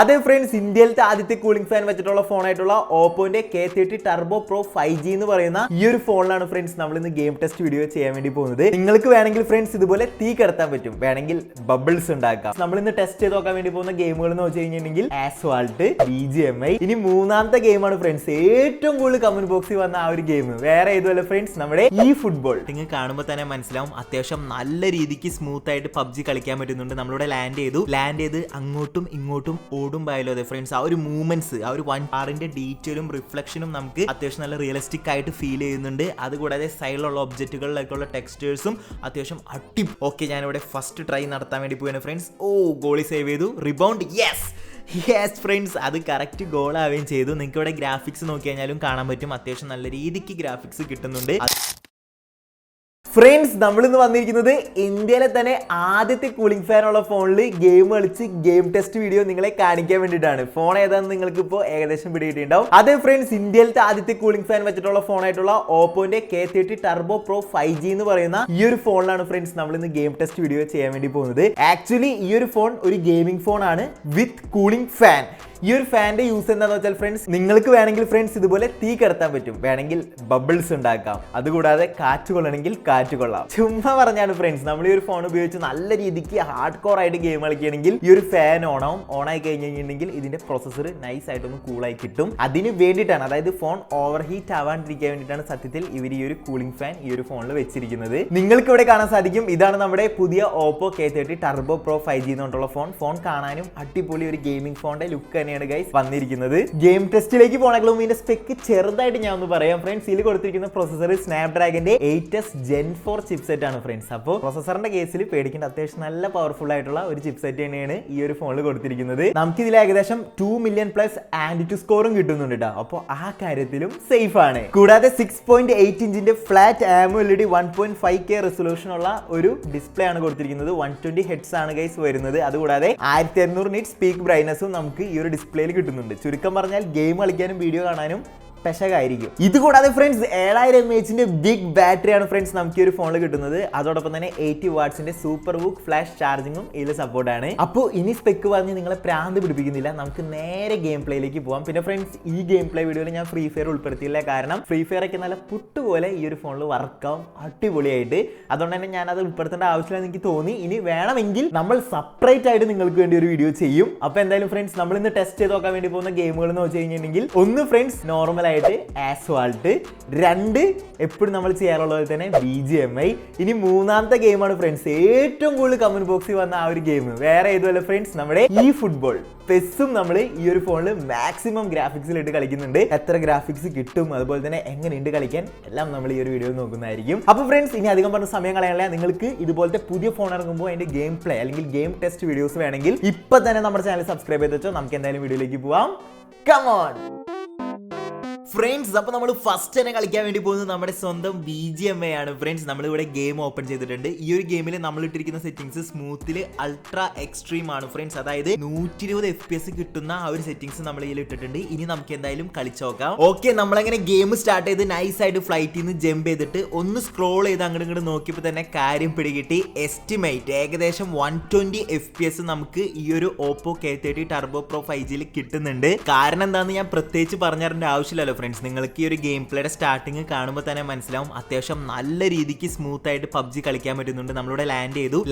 അതെ ഫ്രണ്ട്സ്, ഇന്ത്യയിലത്തെ ആദ്യത്തെ cooling fan വെച്ചിട്ടുള്ള ഫോണായിട്ടുള്ള ഓപ്പോന്റെ K30 ടർബോ പ്രോ 5G എന്ന് പറയുന്ന ഈ ഒരു ഫോണിലാണ് ഫ്രണ്ട്സ് നമ്മൾ ഇന്ന് ഗെയിം ടെസ്റ്റ് വീഡിയോ ചെയ്യാൻ വേണ്ടി പോകുന്നത്. നിങ്ങൾക്ക് വേണമെങ്കിൽ ഫ്രണ്ട്സ് ഇതുപോലെ തീ കിടത്താൻ പറ്റും, വേണമെങ്കിൽ ബബിൾസ് ഉണ്ടാക്കാം. നമ്മൾ ഇന്ന് ടെസ്റ്റ് ചെയ്ത് നോക്കാൻ വേണ്ടി പോകുന്ന ഗെയിമുകൾ എന്ന് വെച്ച് കഴിഞ്ഞിട്ടുണ്ടെങ്കിൽ ആസ്വാൾട്ട്, BGMI. ഇനി മൂന്നാമത്തെ ഗെയിമാണ് ഫ്രണ്ട്സ് ഏറ്റവും കൂടുതൽ കമന്റ് ബോക്സിൽ വന്ന ആ ഒരു ഗെയിം. വേറെ ഏതുമല്ല ഫ്രണ്ട്സ്, നമ്മുടെ ഈ ഫുട്ബോൾ. നിങ്ങൾക്ക് കാണുമ്പോൾ തന്നെ മനസ്സിലാവും അത്യാവശ്യം നല്ല രീതിക്ക് സ്മൂത്ത് ആയിട്ട് PUBG കളിക്കാൻ പറ്റുന്നുണ്ട്. നമ്മളിവിടെ ലാൻഡ് ചെയ്ത് അങ്ങോട്ടും ഇങ്ങോട്ടും ഓടും ബായല്ലോ. അതെ ഫ്രണ്ട്സ്, ആ ഒരു മൂവ്മെന്റ്സ്, ആ ഒരു വൺ കാറിന്റെ ഡീറ്റെയിലും റിഫ്ലക്ഷനും നമുക്ക് അത്യാവശ്യം നല്ല റിയലിസ്റ്റിക് ആയിട്ട് ഫീൽ ചെയ്യുന്നുണ്ട്. അതുകൂടാതെ സൈഡിലുള്ള ഒബ്ജക്റ്റുകളിലേക്കുള്ള ടെക്സ്റ്റേഴ്സും അത്യാവശ്യം ഓക്കെ. ഞാനിവിടെ ഫസ്റ്റ് ട്രൈ നടത്താൻ വേണ്ടി പോയാണ് ഫ്രണ്ട്സ്. ഗോളി സേവ് ചെയ്തു, റിബൗണ്ട്, യെസ് ഫ്രണ്ട്സ്, അത് കറക്റ്റ് ഗോൾ ആവുകയും ചെയ്തു. നിങ്ങൾക്ക് ഇവിടെ ഗ്രാഫിക്സ് നോക്കി കഴിഞ്ഞാലും കാണാൻ പറ്റും, അത്യാവശ്യം നല്ല രീതിക്ക് ഗ്രാഫിക്സ് കിട്ടുന്നുണ്ട്. ഫ്രണ്ട്സ്, നമ്മളിന്ന് വന്നിരിക്കുന്നത് ഇന്ത്യയിലെ തന്നെ ആദ്യത്തെ കൂളിംഗ് ഫാൻ ഉള്ള ഫോണിൽ ഗെയിം കളിച്ച് ഗെയിം ടെസ്റ്റ് വീഡിയോ നിങ്ങളെ കാണിക്കാൻ വേണ്ടിയിട്ടാണ്. ഫോൺ ഏതാണെന്ന് നിങ്ങൾക്ക് ഇപ്പോൾ ഏകദേശം പിടികിട്ടിട്ടുണ്ടാവും. അതെ ഫ്രണ്ട്സ്, ഇന്ത്യയിലത്തെ ആദ്യത്തെ കൂളിംഗ് ഫാൻ വെച്ചിട്ടുള്ള ഫോണായിട്ടുള്ള ഓപ്പോന്റെ K30 ടർബോ പ്രോ 5G എന്ന് പറയുന്ന ഈ ഒരു ഫോണിലാണ് ഫ്രണ്ട്സ് നമ്മൾ ഇന്ന് ഗെയിം ടെസ്റ്റ് വീഡിയോ ചെയ്യാൻ വേണ്ടി പോകുന്നത്. ആക്ച്വലി ഈ ഒരു ഫോൺ ഒരു ഗെയിമിംഗ് ഫോൺ ആണ് വിത്ത് കൂളിംഗ് ഫാൻ. ഈ ഒരു ഫാന്റെ യൂസ് എന്താണെന്ന് വെച്ചാൽ ഫ്രണ്ട്സ്, നിങ്ങൾക്ക് വേണമെങ്കിൽ ഫ്രണ്ട്സ് ഇതുപോലെ തീ കിടത്താൻ പറ്റും, വേണമെങ്കിൽ ബബിൾസ് ഉണ്ടാക്കാം. അതുകൂടാതെ കാറ്റ് കൊള്ളണമെങ്കിൽ കാറ്റ് കൊള്ളാം. ചുമ്മാ പറഞ്ഞാണ് ഫ്രണ്ട്സ്, നമ്മൾ ഈ ഒരു ഫോൺ ഉപയോഗിച്ച് നല്ല രീതിക്ക് ഹാർഡ് കോർ ആയിട്ട് ഗെയിം കളിക്കുകയാണെങ്കിൽ ഈ ഒരു ഫാൻ ഓണായി കഴിഞ്ഞിട്ടുണ്ടെങ്കിൽ ഇതിന്റെ പ്രോസസ്സർ നൈസ് ആയിട്ടൊന്ന് കൂളായി കിട്ടും. അതിന് വേണ്ടിയിട്ടാണ്, അതായത് ഫോൺ ഓവർ ഹീറ്റ് ആവാണ്ടിരിക്കാൻ വേണ്ടിയിട്ടാണ് സത്യത്തിൽ ഇവർ ഈ ഒരു കൂളിംഗ് ഫാൻ ഈ ഒരു ഫോണിൽ വെച്ചിരിക്കുന്നത്. നിങ്ങൾക്ക് ഇവിടെ കാണാൻ സാധിക്കും, ഇതാണ് നമ്മുടെ പുതിയ Oppo K30 turbo pro 5G എന്നുള്ള ഫോൺ കാണാനും അടിപൊളി ഒരു ഗെയിമിംഗ് ഫോണിന്റെ ലുക്ക് തന്നെ ഗൈസ് വന്നിരിക്കുന്നത്. ഗെയിം ടെസ്റ്റിലേക്ക് പോകണമെങ്കിലും ഇതിന്റെ സ്പെക്ക് ചെറുതായിട്ട് ഞാൻ ഒന്ന് പറയാം ഫ്രണ്ട്സ്. ഇതിൽ കൊടുത്തിരിക്കുന്ന പ്രോസസർ സ്നാപ്ഡ്രാഗന്റെ 8S Gen 4 ചിപ്സെറ്റ് ആണ് ഫ്രണ്ട്സ്. അപ്പോൾ പ്രോസസറിന്റെ കേസിൽ പേടിക്കേണ്ട അത്യാവശ്യം നല്ല പവർഫുൾ ആയിട്ടുള്ള ഒരു ചിപ്സെറ്റ് തന്നെയാണ് ഈ ഒരു ഫോണിൽ കൊടുത്തിരിക്കുന്നത്. നമുക്ക് ഇതിൽ ഏകദേശം 2 മില്യൺ പ്ലസ് ആൻഡിറ്റു സ്കോറും കിട്ടുന്നുണ്ട് കേട്ടോ. അപ്പോൾ ആ കാര്യത്തിലും സേഫ് ആണ്. കൂടാതെ 6.8 ഇഞ്ചിന്റെ ഫ്ലാറ്റ് AMOLED 1.5K റെസൊല്യൂഷൻ ഉള്ള ഒരു ഡിസ്പ്ലേ ആണ് കൊടുത്തിരിക്കുന്നത്. 120 ഹെഡ്സ് ആണ് ഗൈസ് വരുന്നത്. അതുകൂടാതെ 1600 നിറ്റ്സ് പീക്ക് ബ്രൈറ്റ്നസും നമുക്ക് ഈ ഒരു ഡിസ്പ്ലേയിൽ കിട്ടുന്നുണ്ട്. ചുരുക്കം പറഞ്ഞാൽ ഗെയിം കളിക്കാനും വീഡിയോ കാണാനും പെശകായിരിക്കും. ഇതുകൂടാതെ ഫ്രണ്ട്സ് 7000 mAhന്റെ ബിഗ് ബാറ്ററിയാണ് ഫ്രണ്ട്സ് നമുക്ക് ഈ ഒരു ഫോണിൽ കിട്ടുന്നത്. അതോടൊപ്പം തന്നെ 80 വാട്ട്സിന്റെ സൂപ്പർ ബുക്ക് ഫ്ലാഷ് ചാർജിങ്ങും ഇതിൽ സപ്പോർട്ടാണ്. അപ്പോൾ ഇനി സ്പെക്ക് പറഞ്ഞ് നിങ്ങളെ പ്രാന്ത് പിടിപ്പിക്കുന്നില്ല, നമുക്ക് നേരെ ഗെയിം പ്ലേയിലേക്ക് പോകാം. പിന്നെ ഫ്രണ്ട്സ്, ഈ ഗെയിം പ്ലേ വീഡിയോയിൽ ഞാൻ ഫ്രീ ഫയർ ഉൾപ്പെടുത്തിയില്ല, കാരണം ഫ്രീ ഫയർ ഒക്കെ നല്ല പുട്ടുപോലെ ഈ ഒരു ഫോണിൽ വർക്കാവും അടിപൊളിയായിട്ട്. അതുകൊണ്ട് തന്നെ ഞാൻ അത് ഉൾപ്പെടുത്തേണ്ട ആവശ്യമില്ലെന്ന് എനിക്ക് തോന്നി. ഇനി വേണമെങ്കിൽ നമ്മൾ സെപ്പറേറ്റ് ആയിട്ട് നിങ്ങൾക്ക് വേണ്ടി ഒരു വീഡിയോ ചെയ്യും. അപ്പോൾ എന്തായാലും ഫ്രണ്ട്സ്, നമ്മൾ ഇന്ന് ടെസ്റ്റ് ചെയ്ത് നോക്കാൻ വേണ്ടി പോകുന്ന ഗെയിമുകൾ എന്ന് വെച്ച് കഴിഞ്ഞിട്ടുണ്ടെങ്കിൽ, ഒന്ന് ഫ്രണ്ട്സ് നോർമൽ ആസ്വാൾട്ട്, 2 എപ്പോഴും നമ്മൾ ചെയ്യാറുള്ള പോലെ തന്നെ BGMI. ഇനി മൂന്നാമത്തെ ഗെയിമാണ് ഫ്രണ്ട്സ് ഏറ്റവും കൂടുതൽ കമന്റ് ബോക്സിൽ വന്ന ആ ഒരു ഗെയിം. വേറെ ഏതുമല്ല ഫ്രണ്ട്സ്, നമ്മുടെ ഈ ഫുട്ബോൾ. പെസ്സും നമ്മൾ ഈ ഒരു ഫോണിൽ മാക്സിമം ഗ്രാഫിക്സിലിട്ട് കളിക്കുന്നുണ്ട്. എത്ര ഗ്രാഫിക്സ് കിട്ടും, അതുപോലെ തന്നെ എങ്ങനെയുണ്ട് കളിക്കാൻ, എല്ലാം നമ്മൾ ഈ ഒരു വീഡിയോ നോക്കുന്നതായിരിക്കും. അപ്പോൾ ഫ്രണ്ട്സ്, ഇനി അധികം പറഞ്ഞ സമയം കളയാനുള്ള, നിങ്ങൾക്ക് ഇതുപോലത്തെ പുതിയ ഫോൺ ഇറങ്ങുമ്പോൾ അതിന്റെ ഗെയിം പ്ലേ അല്ലെങ്കിൽ ഗെയിം ടെസ്റ്റ് വീഡിയോസ് വേണമെങ്കിൽ ഇപ്പൊ തന്നെ നമ്മുടെ ചാനൽ സബ്സ്ക്രൈബ് ചെയ്ത് വെച്ചോ. നമുക്ക് എന്തായാലും വീഡിയോയിലേക്ക് പോവാം. കം ഓൺ ഫ്രണ്ട്സ്, അപ്പോൾ നമ്മൾ ഫസ്റ്റ് തന്നെ കളിക്കാൻ വേണ്ടി പോകുന്നത് നമ്മുടെ സ്വന്തം BGMI ആണ് ഫ്രണ്ട്സ്. നമ്മളിവിടെ ഗെയിം ഓപ്പൺ ചെയ്തിട്ടുണ്ട്. ഈ ഒരു ഗെയിമിൽ നമ്മൾ ഇട്ടിരിക്കുന്ന സെറ്റിംഗ്സ് സ്മൂത്തിൽ അൾട്രാ എക്സ്ട്രീം ആണ് ഫ്രണ്ട്സ്. അതായത് 120 FPS കിട്ടുന്ന ആ ഒരു സെറ്റിംഗ്സ് നമ്മൾ ഇതിൽ ഇട്ടിട്ടുണ്ട്. ഇനി നമുക്ക് എന്തായാലും കളിച്ചു നോക്കാം. ഓക്കെ, നമ്മളങ്ങനെ ഗെയിം സ്റ്റാർട്ട് ചെയ്ത് നൈസ് ആയിട്ട് ഫ്ലൈറ്റിൽ നിന്ന് ജമ്പ് ചെയ്തിട്ട് ഒന്ന് സ്ക്രോൾ ചെയ്ത് അങ്ങോട്ട് ഇങ്ങോട്ട് നോക്കിയപ്പോൾ തന്നെ കാര്യം പിടികിട്ടി. എസ്റ്റിമേറ്റ് ഏകദേശം 120 FPS നമുക്ക് ഈ ഒരു Oppo K30 turbo pro 5G കിട്ടുന്നുണ്ട്. കാരണം എന്താണെന്ന് ഞാൻ പ്രത്യേകിച്ച് പറഞ്ഞറിന്റെ ആവശ്യമില്ലല്ലോ ഫ്രണ്ട്സ്. നിങ്ങൾക്ക് ഈ ഒരു ഗെയിം പ്ലേയുടെ സ്റ്റാർട്ടിങ് കാണുമ്പോൾ തന്നെ മനസ്സിലാവും അത്യാവശ്യം നല്ല രീതിക്ക് സ്മൂത്ത് ആയിട്ട് PUBG കളിക്കാൻ പറ്റുന്നുണ്ട്. നമ്മളിവിടെ ലാൻഡ്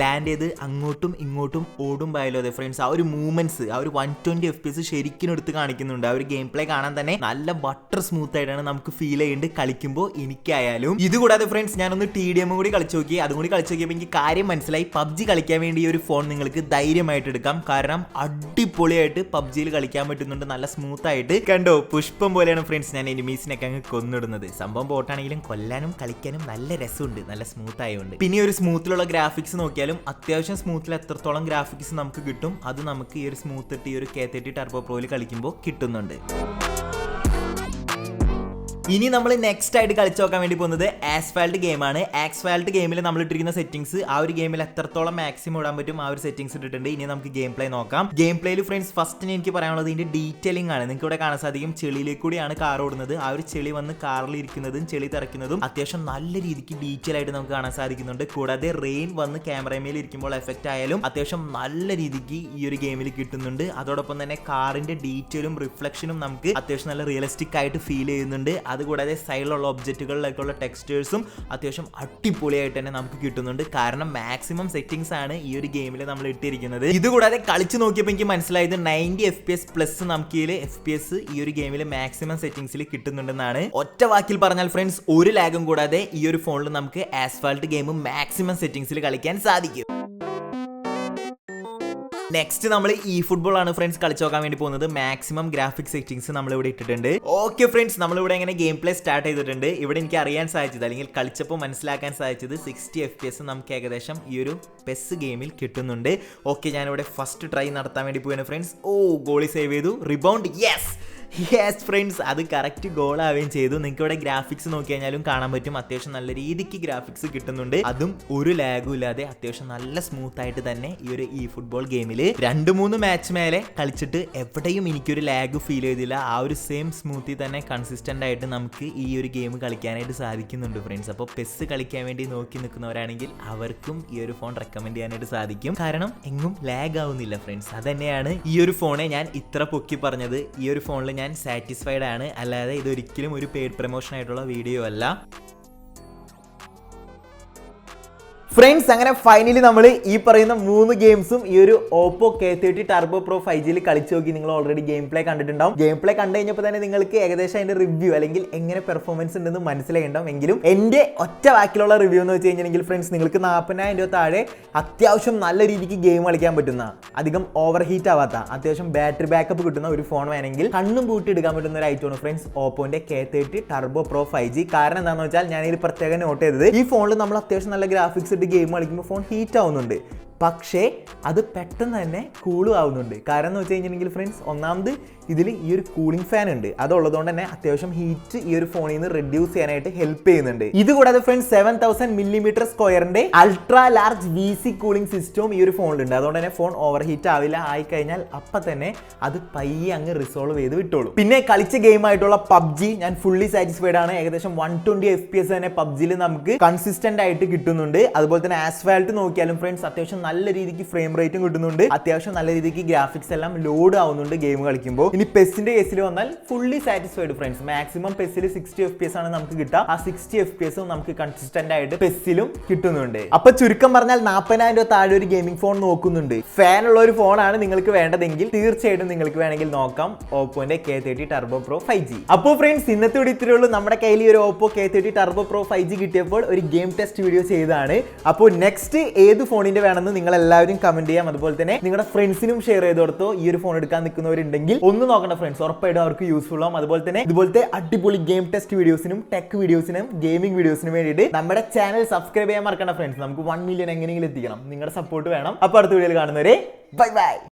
ചെയ്ത് അങ്ങോട്ടും ഇങ്ങോട്ടും ഓടും ബായല്ലോ. അതെ ഫ്രണ്ട്സ്, ആ ഒരു മൂവ്മെന്റ്സ്, ആ ഒരു 120 FPS ശരിക്കും എടുത്ത് കാണിക്കുന്നുണ്ട്. ആ ഒരു ഗെയിം പ്ലേ കാണാൻ തന്നെ നല്ല ബട്ടർ സ്മൂത്ത് ആയിട്ടാണ് നമുക്ക് ഫീൽ ചെയ്യുന്നത് കളിക്കുമ്പോൾ, എനിക്കായാലും. ഇതുകൂടാതെ ഫ്രണ്ട്സ്, ഞാനൊന്ന് TDM കൂടി കളിച്ചു നോക്കി. അതും കൂടി കളിച്ചു നോക്കിയപ്പോൾ എനിക്ക് കാര്യം മനസ്സിലായി. PUBG കളിക്കാൻ വേണ്ടി ഈ ഒരു ഫോൺ നിങ്ങൾക്ക് ധൈര്യമായിട്ട് എടുക്കാം. കാരണം അടിപൊളിയായിട്ട് PUBGയിൽ കളിക്കാൻ പറ്റുന്നുണ്ട്, നല്ല സ്മൂത്ത് ആയിട്ട്. കണ്ടോ, പുഷ്പം പോലെയാണ് ഫ്രണ്ട്സ് ഞാൻ എനിമീസിനൊക്കെ അങ്ങ് കൊന്നിടുന്നത്. സംഭവം ബോട്ടാണെങ്കിലും കൊല്ലാനും കളിക്കാനും നല്ല രസമുണ്ട്, നല്ല സ്മൂത്ത് ആയതുകൊണ്ട്. പിന്നെ ഒരു സ്മൂത്തിലുള്ള ഗ്രാഫിക്സ് നോക്കിയാലും അത്യാവശ്യം സ്മൂത്തിൽ എത്രത്തോളം ഗ്രാഫിക്സ് നമുക്ക് കിട്ടും, അത് നമുക്ക് ഈ ഒരു സ്മൂത്ത് ഇട്ട് ഈ ഒരു K30 ടർബോ പ്രോയിൽ കളിക്കുമ്പോൾ കിട്ടുന്നുണ്ട്. ഇനി നമ്മൾ നെക്സ്റ്റ് ആയിട്ട് കളിച്ചു നോക്കാൻ വേണ്ടി പോകുന്നത് ആസ്ഫാൾട്ട് ഗെയിമാണ്. ആസ്ഫാൾട്ട് ഗെയിമിൽ നമ്മൾ ഇട്ടിരിക്കുന്ന സെറ്റിംഗ്സ് ആ ഒരു ഗെയിമിൽ എത്രത്തോളം മാക്സിമം ഇടാൻ പറ്റും ആ ഒരു സെറ്റിംഗ്സ് ഇട്ടിട്ടുണ്ട്. ഇനി നമുക്ക് ഗെയിം പ്ലേ നോക്കാം. ഗെയിം പ്ലേയിൽ ഫ്രണ്ട്സ് ഫസ്റ്റ് എനിക്ക് പറയാനുള്ളത് ഇതിന്റെ ഡീറ്റെയിലിംഗ് ആണ്. നിങ്ങൾക്ക് ഇവിടെ കാണാൻ സാധിക്കും ചെളിയിലേക്ക് കൂടിയാണ് കാർ ഓടുന്നത്. ആ ഒരു ചെളി വന്ന് കാറിൽ ഇരിക്കുന്നതും ചെളി തെറിക്കുന്നതും അത്യാവശ്യം നല്ല രീതിക്ക് ഡീറ്റെയിൽ ആയിട്ട് നമുക്ക് കാണാൻ സാധിക്കുന്നുണ്ട്. കൂടാതെ റെയിൻ വന്ന് ക്യാമറമേൽ ഇരിക്കുമ്പോൾ എഫക്റ്റ് ആയാലും അത്യാവശ്യം നല്ല രീതിക്ക് ഈ ഒരു ഗെയിമിൽ കിട്ടുന്നുണ്ട്. അതോടൊപ്പം തന്നെ കാറിന്റെ ഡീറ്റെയിലും റിഫ്ലക്ഷനും നമുക്ക് അത്യാവശ്യം നല്ല റിയലിസ്റ്റിക് ആയിട്ട് ഫീൽ ചെയ്യുന്നുണ്ട്. അതുകൂടാതെ സൈഡിലുള്ള ഒബ്ജക്റ്റുകളിലേക്കുള്ള ടെക്സ്റ്റേഴ്സും അത്യാവശ്യം അടിപൊളിയായിട്ട് തന്നെ നമുക്ക് കിട്ടുന്നുണ്ട്. കാരണം മാക്സിമം സെറ്റിംഗ്സ് ആണ് ഈ ഒരു ഗെയിമിൽ നമ്മൾ ഇട്ടിരിക്കുന്നത്. ഇതുകൂടാതെ കളിച്ച് നോക്കിയപ്പോൾ എനിക്ക് മനസ്സിലായത് 90 FPS പ്ലസ് നമുക്ക് FPS ഈ ഒരു ഗെയിമിൽ മാക്സിമം സെറ്റിംഗ്സിൽ കിട്ടുന്നുണ്ടെന്നാണ്. ഒറ്റ വാക്കിൽ പറഞ്ഞാൽ ഫ്രണ്ട്സ് ഒരു ലാഗും കൂടാതെ ഈ ഒരു ഫോണിൽ നമുക്ക് ആസ്ഫാൾട്ട് ഗെയിം മാക്സിമം സെറ്റിംഗ്സിൽ കളിക്കാൻ സാധിക്കും. നെക്സ്റ്റ് നമ്മൾ ഈ ഫുട്ബോൾ ആണ് ഫ്രണ്ട്സ് കളിച്ചു നോക്കാൻ വേണ്ടി പോകുന്നത്. മാക്സിമം ഗ്രാഫിക്സ് സെറ്റിംഗ്സ് നമ്മൾ ഇവിടെ ഇട്ടിട്ടുണ്ട്. ഓക്കെ ഫ്രണ്ട്സ്, നമ്മളിവിടെ എങ്ങനെ ഗെയിം പ്ലേ സ്റ്റാർട്ട് ചെയ്തിട്ടുണ്ട്. ഇവിടെ എനിക്ക് അറിയാൻ സാധിച്ചത് അല്ലെങ്കിൽ കളിച്ചപ്പോൾ മനസ്സിലാക്കാൻ സാധിച്ചത് 60 FPS നമുക്ക് ഏകദേശം ഈ ഒരു പെസ് ഗെയിമിൽ കിട്ടുന്നുണ്ട്. ഓക്കെ, ഞാനിവിടെ ഫസ്റ്റ് ട്രൈ നടത്താൻ വേണ്ടി പോവുകയാണ് ഫ്രണ്ട്സ്. ഗോളി സേവ് ചെയ്തു, റിബൗണ്ട്, യെസ് ഫ്രണ്ട്സ്, അത് കറക്റ്റ് ഗോൾ ആവുകയും ചെയ്തു. നിങ്ങൾക്ക് ഇവിടെ ഗ്രാഫിക്സ് നോക്കി കഴിഞ്ഞാലും കാണാൻ പറ്റും അത്യാവശ്യം നല്ല രീതിക്ക് ഗ്രാഫിക്സ് കിട്ടുന്നുണ്ട്. അതും ഒരു ലാഗും ഇല്ലാതെ അത്യാവശ്യം നല്ല സ്മൂത്ത് ആയിട്ട് തന്നെ ഈ ഫുട്ബോൾ ഗെയിമിൽ 2-3 മാച്ച് മേലെ കളിച്ചിട്ട് എവിടെയും എനിക്കൊരു ലാഗ് ഫീൽ ചെയ്തില്ല. ആ ഒരു സെയിം സ്മൂത്തിൽ തന്നെ കൺസിസ്റ്റന്റ് ആയിട്ട് നമുക്ക് ഈ ഒരു ഗെയിം കളിക്കാനായിട്ട് സാധിക്കുന്നുണ്ട് ഫ്രണ്ട്സ്. അപ്പോൾ പെസ് കളിക്കാൻ വേണ്ടി നോക്കി നിൽക്കുന്നവരാണെങ്കിൽ അവർക്കും ഈ ഒരു ഫോൺ റെക്കമെൻഡ് ചെയ്യാനായിട്ട് സാധിക്കും. കാരണം എങ്ങും ലാഗ് ആവുന്നില്ല ഫ്രണ്ട്സ്. അത് തന്നെയാണ് ഈ ഒരു ഫോണെ ഞാൻ ഇത്ര പൊക്കി പറഞ്ഞത്. ഈ ഒരു ഫോണിൽ ഞാൻ സാറ്റിസ്ഫൈഡ് ആണ്, അല്ലാതെ ഇതൊരിക്കലും ഒരു പെയ്ഡ് പ്രൊമോഷൻ ആയിട്ടുള്ള വീഡിയോ അല്ല. ഫ്രണ്ട്സ്, അങ്ങനെ ഫൈനലി നമ്മൾ ഈ പറയുന്ന 3 ഗെയിംസും ഈ ഒരു ഓപ്പോ K30 ടർബോ പ്രോ 5Gയിൽ കളിച്ചു നോക്കി. നിങ്ങൾ ഓൾറെഡി ഗെയിം പ്ലേ കണ്ടിട്ടുണ്ടാവും. ഗെയിം പ്ലേ കണ്ടു കഴിഞ്ഞപ്പോൾ തന്നെ നിങ്ങൾക്ക് ഏകദേശം അതിന്റെ റിവ്യൂ അല്ലെങ്കിൽ എങ്ങനെ പെർഫോമൻസ് ഉണ്ടെന്ന് മനസ്സിലായിട്ടുണ്ടാവും. എങ്കിലും എന്റെ ഒറ്റ വാക്കിലുള്ള റിവ്യൂ എന്ന് വെച്ച് കഴിഞ്ഞിട്ടുണ്ടെങ്കിൽ ഫ്രണ്ട്സ്, നിങ്ങൾക്ക് 40,000 രൂപ താഴെ അത്യാവശ്യം നല്ല രീതിക്ക് ഗെയിം കളിക്കാൻ പറ്റുന്ന, അധികം ഓവർ ഹീറ്റ് ആവാത്ത, അത്യാവശ്യം ബാറ്ററി ബാക്കപ്പ് കിട്ടുന്ന ഒരു ഫോൺ വേണമെങ്കിൽ കണ്ണും പൂട്ടി എടുക്കാൻ പറ്റുന്ന ഒരു ഐറ്റമാണ് friends ഓപ്പോന്റെ K30 turbo pro 5G. കാരണം എന്താണെന്ന് വെച്ചാൽ ഞാൻ ഇതിൽ പ്രത്യേകം നോട്ട് ചെയ്തത്, ഈ ഫോണിൽ നമ്മൾ അത്യാവശ്യം നല്ല ഗ്രാഫിക്സ് ഗെയിം കളിക്കുമ്പോൾ ഫോൺ ഹീറ്റ് ആവുന്നുണ്ട്. പക്ഷേ അത് പെട്ടെന്ന് തന്നെ കൂളും ആവുന്നുണ്ട്. കാരണം എന്ന് വെച്ച് കഴിഞ്ഞിട്ടുണ്ടെങ്കിൽ ഫ്രണ്ട്സ്, ഒന്നാമത് ഇതിൽ ഈ ഒരു കൂളിംഗ് ഫാൻ ഉണ്ട്. അതുള്ളതുകൊണ്ട് തന്നെ അത്യാവശ്യം ഹീറ്റ് ഈ ഒരു ഫോണിൽ നിന്ന് റെഡ്യൂസ് ചെയ്യാനായിട്ട് ഹെൽപ്പ് ചെയ്യുന്നുണ്ട്. ഇത് കൂടാതെ ഫ്രണ്ട്സ് 7000 mm സ്ക്വയറിന്റെ അൾട്രാ ലാർജ് VC കൂളിംഗ് സിസ്റ്റവും ഈ ഒരു ഫോണിലുണ്ട്. അതുകൊണ്ട് തന്നെ ഫോൺ ഓവർ ഹീറ്റ് ആവില്ല. ആയിക്കഴിഞ്ഞാൽ അപ്പം തന്നെ അത് പയ്യെ അങ്ങ് റിസോൾവ് ചെയ്ത് വിട്ടോളൂ. പിന്നെ കളിച്ച ഗെയിം ആയിട്ടുള്ള PUBG ഞാൻ ഫുള്ളി സാറ്റിസ്ഫൈഡ് ആണ്. ഏകദേശം 120 FPS തന്നെ PUBGയിൽ നമുക്ക് കൺസിസ്റ്റന്റ് ആയിട്ട് കിട്ടുന്നുണ്ട്. അതുപോലെ തന്നെ ആസ്ഫാൾട്ട് നോക്കിയാലും ഫ്രണ്ട്സ് അത്യാവശ്യം നല്ല രീതിക്ക് ഫ്രെയിം റേറ്റും കിട്ടുന്നുണ്ട്. അത്യാവശ്യം നല്ല രീതിക്ക് ഗ്രാഫിക്സ് എല്ലാം ലോഡ് ആവുന്നുണ്ട് ഗെയിം കളിക്കുമ്പോൾ. ഇനി പെസിന്റെ കേസിൽ വന്നാൽ fully satisfied friends. Maximum പെസിൽ 60 FPS ആണ് നമുക്ക് കിട്ടുക. ആ 60 FPS നമുക്ക് കൺസിസ്റ്റന്റ് ആയിട്ട് പെസിലും കിട്ടുന്നുണ്ട്. അപ്പൊ ചുരുക്കം പറഞ്ഞാൽ 40,000 രൂപ താഴെ ഒരു ഗെയിമിംഗ് ഫോൺ നോക്കുന്നുണ്ട്, ഫാൻ ഉള്ള ഒരു ഫോണാണ് നിങ്ങൾക്ക് വേണ്ടതെങ്കിൽ തീർച്ചയായിട്ടും നിങ്ങൾക്ക് വേണമെങ്കിൽ നോക്കാം ഓപ്പോന്റെ K30 ടർബോ പ്രോ 5G. അപ്പോൾ ഫ്രണ്ട്സ്, ഇന്നത്തെ വീഡിയോ ഇത്രയേ ഉള്ളൂ. നമ്മുടെ കയ്യിൽ ഈ ഒരു Oppo K30 turbo pro 5G കിട്ടിയപ്പോൾ ഒരു ഗെയിം ടെസ്റ്റ് വീഡിയോ ചെയ്തതാണ്. അപ്പോൾ നെക്സ്റ്റ് ഏത് ഫോണിന്റെ വേണമെന്ന് നിങ്ങൾ എല്ലാവരും കമന്റ് ചെയ്യാം. അതുപോലെ തന്നെ നിങ്ങളുടെ ഫ്രണ്ട്സിനും ഷെയർ ചെയ്ത് കൊടുത്തോ. ഈ ഒരു ഫോൺ എടുക്കാൻ നിൽക്കുന്നവരുണ്ടെങ്കിൽ ഒന്ന് നോക്കണ്ട ഫ്രണ്ട്സ്, ഉറപ്പായിട്ടും അവർക്ക് യൂസ്ഫുൾ ആവും. അതുപോലെ തന്നെ ഇതുപോലത്തെ അടിപൊളി ഗെയിം ടെസ്റ്റ് വീഡിയോസിനും ടെക് വീഡിയോസിനും ഗെയിമിംഗ് വീഡിയോസിനും വേണ്ടിയിട്ട് നമ്മുടെ ചാനൽ സബ്സ്ക്രൈബ് ചെയ്യാൻ മറക്കണ്ട ഫ്രണ്ട്സ്. നമുക്ക് 1 മില്യൺ എങ്ങനെയെങ്കിലും എത്തിക്കണം. നിങ്ങളുടെ സപ്പോർട്ട് വേണം. അപ്പോൾ അടുത്ത വീഡിയോയിൽ കാണുന്നവരെ ബൈ ബൈ.